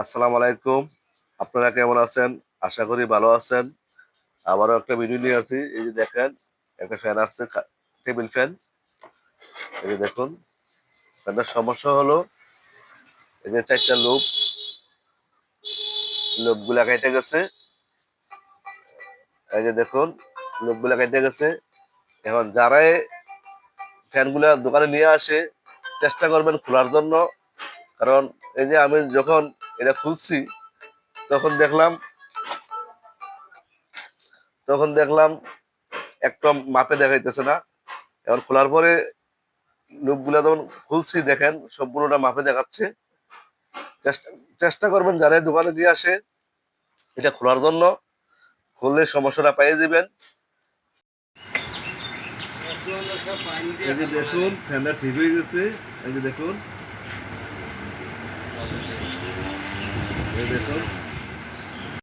আসসালামু আলাইকুম। আপনারা কেমন আছেন? আশা করি ভালো আছেন। আবারও একটা ভিডিও নিয়ে আসছি। এই যে দেখেন, একটা ফ্যান আসছে, টেবিল ফ্যান। এই যে দেখুন, ফ্যানটার সমস্যা হলো এই যে ৪ টা লোকগুলা কেটে গেছে। এই যে দেখুন, লোকগুলা কেটে গেছে। এখন যারাই ফ্যানগুলা দোকানে নিয়ে আসে, চেষ্টা করবেন খোলার জন্য। কারণ এই যে আমি যখন এটা খুলছি, তখন দেখলাম তখন দেখলাম একটা মাপে দেখাইতেছে না। এখন খোলার পরে লুপগুলা যখন খুলছি দেখেন সম্পূর্ণটা মাপে দেখাচ্ছে। চেষ্টা চেষ্টা করবেন যারা দোকানে দিয়ে আসে এটা খোলার জন্য। খুললে সমস্যাটা পাইয়ে দিবেন। এই যে দেখুন ফ্যানটা ঠিক হয়ে গেছে। এই যে দেখুন, এই দেখুন